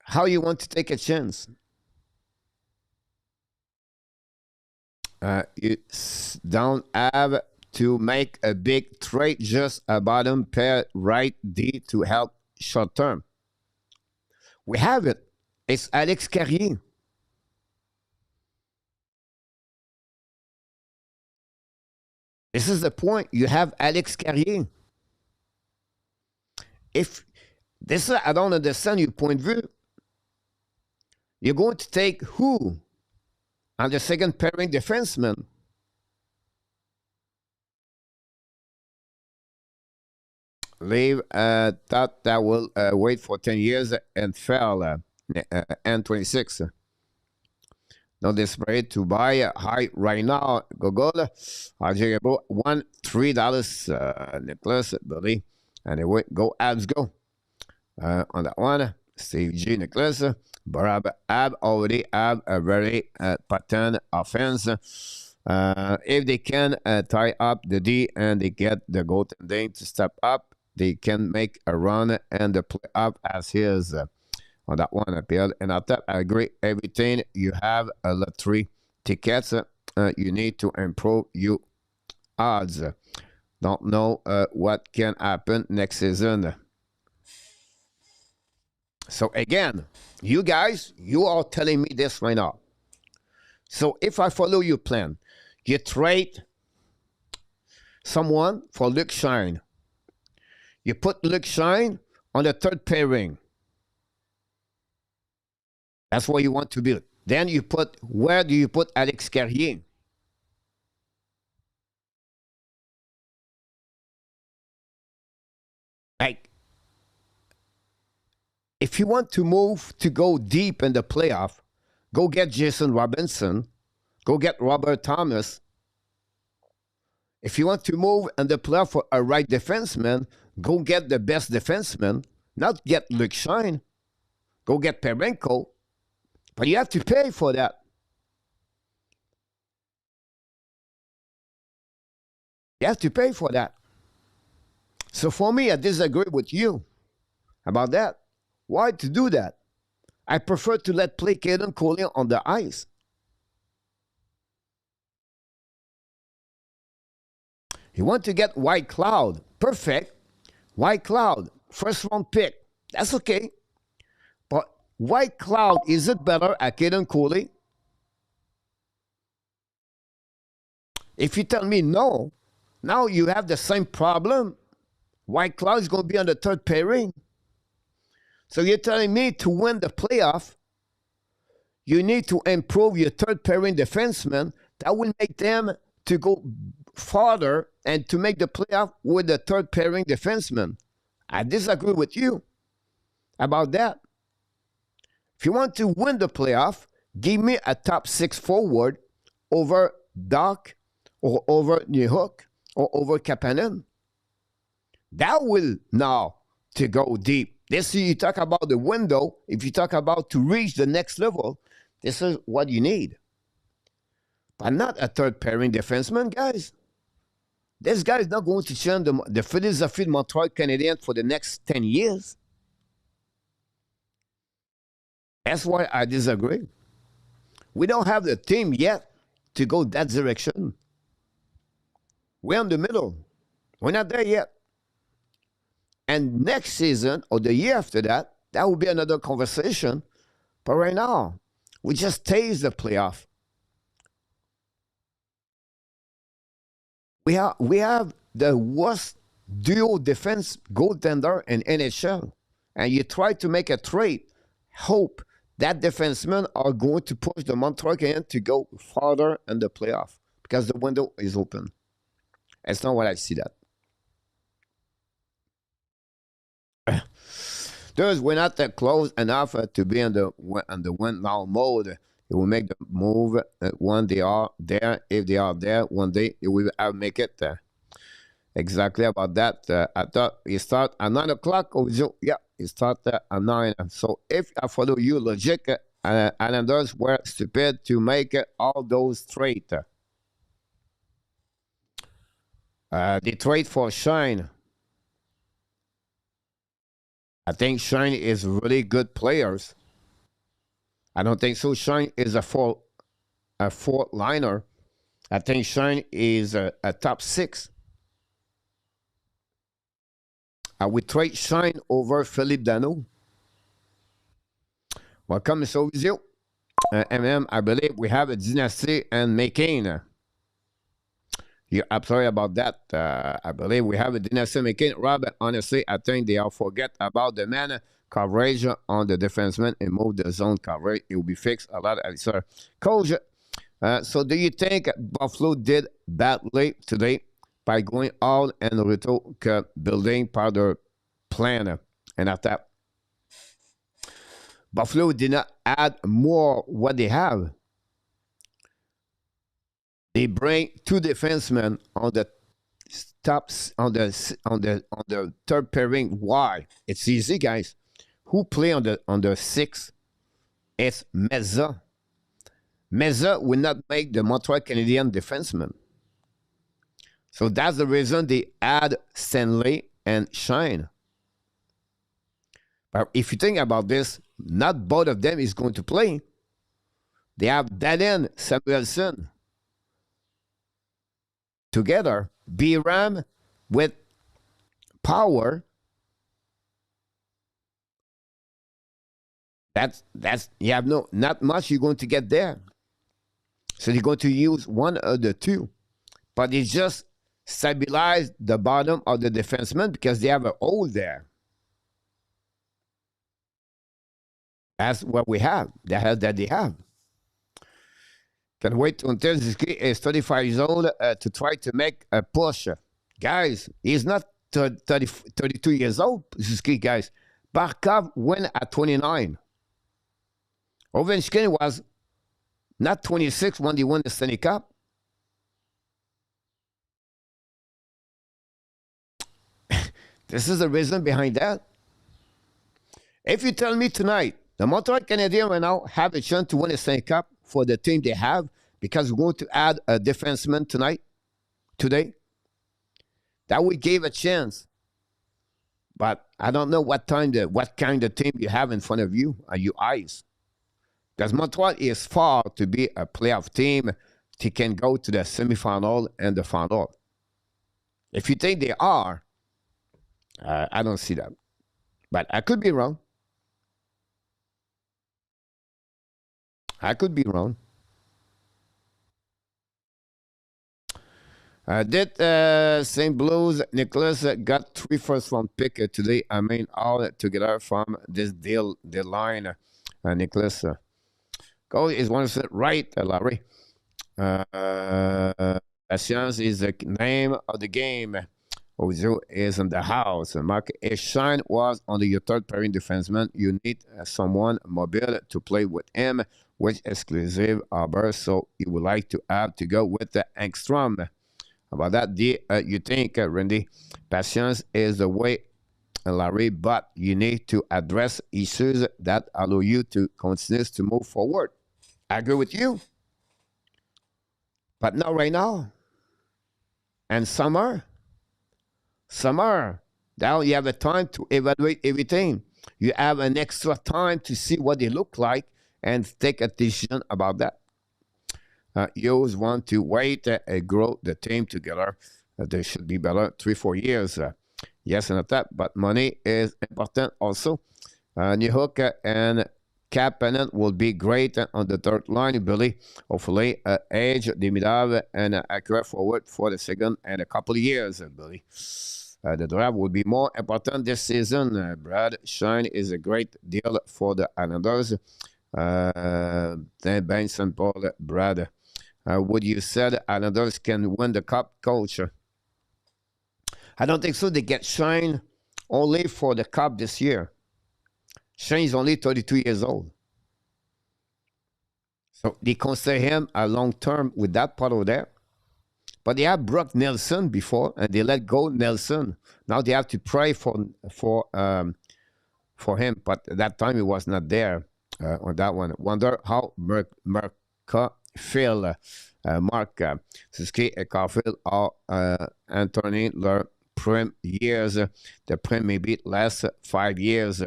how you want to take a chance? You don't have to make a big trade, just a bottom pair right D to help short term. We have it. It's Alex Carrier. This is the point. You have Alex Carrier. If this, I don't understand your point of view. You're going to take who on the second pairing defenseman? Leave thought that will wait for 10 years and fell and 26. Not desperate to buy high right now. Google. About $3. Nicholas, Billy. Anyway, go Abs go. On that one, Steve G. Nicholas. Barab Ab already have a very patent offense. If they can tie up the D and they get the goaltending to step up, they can make a run and the play up as his. On that one, appeal. And I thought I agree everything. You have a lottery tickets, you need to improve your odds. Don't know what can happen next season. So again, you guys, you are telling me this right now. So if I follow your plan, you trade someone for Luke Shine. You put Luke Shine on the third pairing. That's what you want to build. Then you put, where do you put Alex Carrier? Like, if you want to move to go deep in the playoff, go get Jason Robinson, go get Robert Thomas. If you want to move in the playoff for a right defenseman, go get the best defenseman, not get Luke Shine. Go get Perenko. But you have to pay for that. You have to pay for that. So for me, I disagree with you about that. Why to do that? I prefer to let play Caden Coley on the ice. You want to get White Cloud. Perfect. White Cloud. First round pick. That's okay. But White Cloud, is it better at Caden Coley? If you tell me no, now you have the same problem. White Cloud is going to be on the third pairing. So you're telling me to win the playoff, you need to improve your third pairing defenseman. That will make them to go farther and to make the playoff with the third pairing defenseman. I disagree with you about that. If you want to win the playoff, give me a top six forward over Doc or over Newhook or over Kapanen. That will now to go deep. This you talk about the window. If you talk about to reach the next level, this is what you need. But not a third pairing defenseman, guys. This guy is not going to change the philosophy of Montreal Canadiens for the next 10 years. That's why I disagree. We don't have the team yet to go that direction. We're in the middle. We're not there yet. And next season or the year after that, that will be another conversation. But right now, we just taste the playoff. We have the worst duo defense goaltender in NHL. And you try to make a trade, hope that defensemen are going to push the Montreal Canadiens to go farther in the playoff because the window is open. It's not what I see that. Thus, we're not that close enough to be in the win now mode. It will make the move when they are there. If they are there one day, it will make it. Exactly about that. I thought it start at 9 o'clock. Yeah, it start at 9. So if I follow you logic, Islanders were stupid to make all those trades. They trade for Shine. I think Shine is really good players. I don't think so. Shine is a fourth liner. I think Shine is a top six. I would trade Shine over Philippe Dano. Welcome, Mr. Ovizio. I believe we have a dynasty and making. I'm sorry about that. I believe we have a dynasty making. Robert, honestly, I think they all forget about the man coverage on the defenseman and move the zone coverage. It will be fixed a lot. Sir, Coach, so do you think Buffalo did badly today by going all and Ruto building part of their plan? And after Buffalo did not add more what they have. They bring two defensemen on the tops on the third pairing. Why? It's easy, guys. Who play on the six? It's Meza. Meza will not make the Montreal Canadiens defenseman. So that's the reason they add Stanley and Shine. But if you think about this, not both of them is going to play. They have Daden Samuelson together. B-Ram with power. That's you have not much you're going to get there. So you're going to use one of the two. But it's just stabilize the bottom of the defenseman because they have a hole there. That's what we have. That they have. Can wait until Suzuki is 35 years old to try to make a push. Guys, he's not 32 years old, Suzuki, guys. Barkov went at 29. Ovechkin was not 26 when they won the Stanley Cup. This is the reason behind that. If you tell me tonight, the Montreal Canadiens right now have a chance to win the Stanley Cup for the team they have because we're going to add a defenseman today, that would give a chance. But I don't know what kind of team you have in front of you and your eyes. Because Montreal is far to be a playoff team. They can go to the semifinal and the final. If you think they are, I don't see that. But I could be wrong. I could be wrong. Did St. Blues Nicholas got 3 first-round pick today? I mean, all together from this deadline. Nicholas. Goal is 100% right, Larry. Patience is the name of the game. Ozo is in the house. Mark Eshine was on your third pairing defenseman. You need someone mobile to play with him, which exclusive Arbor, so you would like to have to go with the Angstrom. About that, you think, Randy? Patience is the way, Larry, but you need to address issues that allow you to continue to move forward. I agree with you. But not right now. And summer, now you have a time to evaluate everything. You have an extra time to see what they look like and take a decision about that. You always want to wait and grow the team together. They should be better 3-4 years. Yes, and that, but money is important also. New Hook and Kapanen will be great on the third line, Billy. Hopefully, age, Demidov, and accurate forward for the second and a couple of years, Billy. The draft will be more important this season. Brad Shine is a great deal for the Islanders. Then Ben St. Paul, Brad. Would you said Islanders can win the cup, coach? I don't think so. They get Shine only for the cup this year. Shane is only 32 years old. So they consider him a long term with that part over there. But they have Brock Nelson before, and they let go Nelson. Now they have to pray for him. But at that time, he was not there on that one. Wonder how Merca feel. Mark Suzuki, Caulfield, or Anthony, their prime years. The prime maybe last 5 years.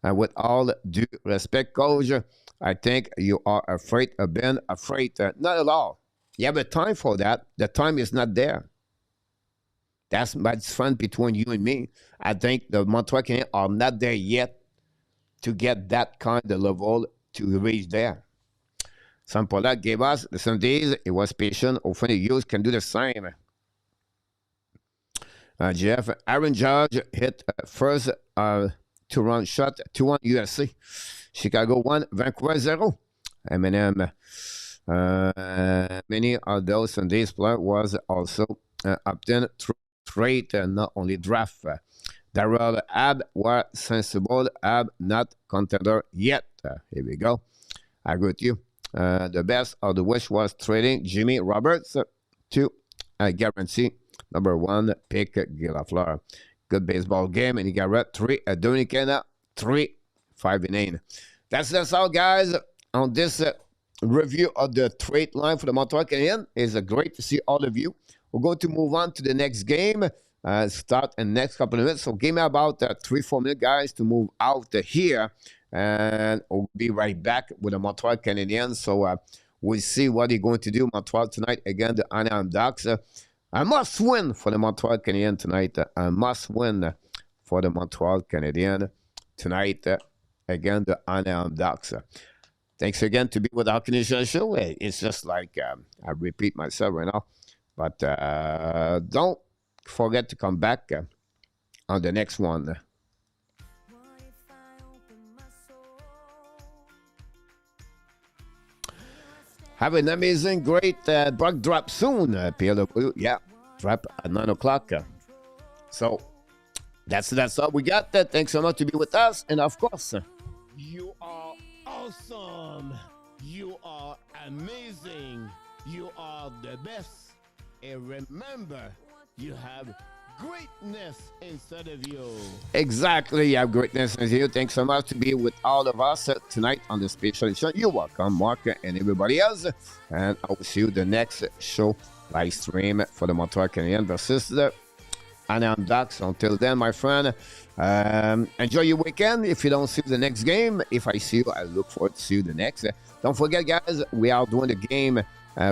With all due respect, coach, I think you are afraid of being afraid. Not at all. You have a time for that. The time is not there. That's what's fun between you and me. I think the Montreal Canadiens are not there yet to get that kind of level to reach there. Sam Pollak gave us the 70s. It was patient. Hopefully, you can do the same. Jeff, Aaron Judge hit first 2-run shot, 2-1 USC. Chicago 1, Vancouver 0. M&M. Many of those Sundays players was also obtained through trade, not only draft. Darrell Ab was sensible. Ab not contender yet. Here we go. I agree with you. The best of the wish was trading Jimmy Roberts to guarantee number 1 pick Gilafleur. Good baseball game, and he got red 3. Dominicana 3, 5-9. That's all, guys, on this review of the trade line for the Montreal Canadiens. It's great to see all of you. We're going to move on to the next game. Start in the next couple of minutes. So give me about 3-4 minutes, guys, to move out here. and we'll be right back with the Montreal Canadiens. So we'll see what they're going to do Montreal tonight against the Anaheim Ducks. A must win for the Montreal Canadiens tonight. A must win for the Montreal Canadiens tonight against the Anaheim Ducks. Thanks again to be with our Canadian show. It's just like I repeat myself right now, but don't forget to come back on the next one. Have an amazing, great bug drop soon, PLW. Yeah, drop at 9 o'clock. So that's all we got. Thanks so much to be with us. And of course, you are awesome. You are amazing. You are the best. And remember, you have greatness inside of you. Exactly, you have greatness inside you. Thanks so much to be with all of us tonight on the special show. You're welcome, Mark and everybody else. And I will see you the next show live stream for the Montreal Canadiens versus the Anaheim Ducks. Until then, my friend, enjoy your weekend. If you don't see the next game, if I see you, I look forward to see you the next. Don't forget, guys, we are doing the game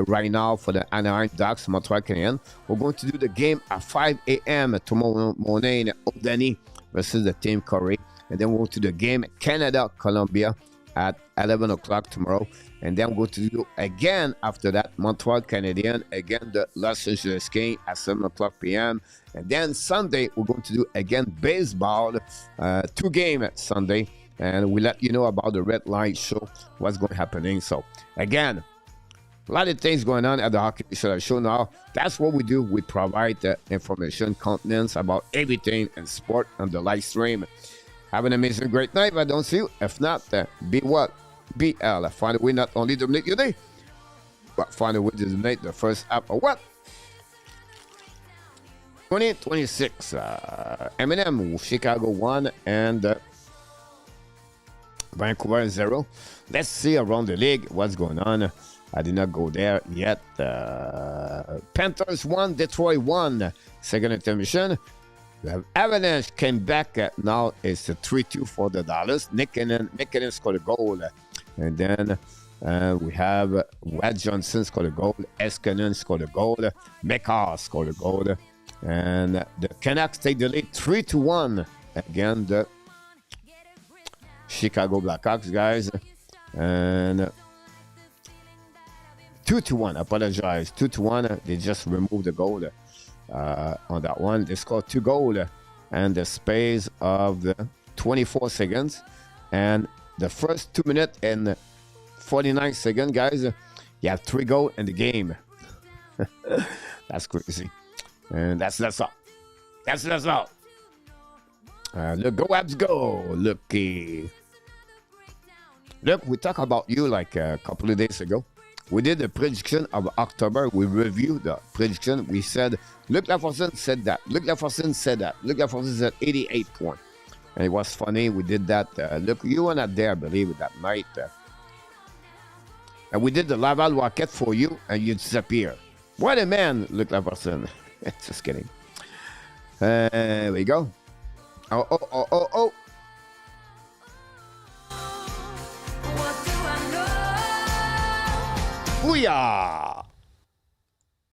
right now for the Anaheim Ducks, Montreal Canadiens. We're going to do the game at 5 a.m. tomorrow morning, Odani versus the Team Corey. And then we're going to do the game Canada, Colombia at 11 o'clock tomorrow. And then we're going to do again after that, Montreal Canadiens, again the Los Angeles Kings at 7 o'clock p.m. And then Sunday, we're going to do again baseball, 2 games Sunday. And we'll let you know about the Red Light Show, what's going to happening. So again, a lot of things going on at the Hockey Show now. That's what we do. We provide the information, contents about everything in sport on the live stream. Have an amazing, great night. If I don't see you, if not, be what? BL. Find a way not only to dominate your day, but find a way to dominate the first app of what? 2026. M&M, Chicago 1 and Vancouver 0. Let's see around the league what's going on. I did not go there yet. Panthers 1, Detroit 1. Second intermission. We have Avalanche came back. Now it's a 3-2 for the Dallas. Nick Cannon scored a goal. And then we have Wad Johnson scored a goal. Eskenon scored a goal. Mekar scored a goal. And the Canucks take the lead 3-1 against the Chicago Blackhawks, guys. And 2-1, apologize. 2-1, they just removed the goal on that one. They scored 2 goals and the space of the 24 seconds. And the first 2 minutes and 49 seconds, guys, you have 3 goals in the game. That's crazy. And that's all. That's all. Look, go Habs, go. Look, we talked about you like a couple of days ago. We did the prediction of October. We reviewed the prediction. We said, Luc Laforcine said that. Luc Laforcine said that. Luc Laforcine said 88 points. And it was funny. We did that. Look, you were not there, I believe, that night. And we did the Laval Rocket for you, and you disappear. What a man, Luc Laforcine. Just kidding. There we go. Oh. Booyah!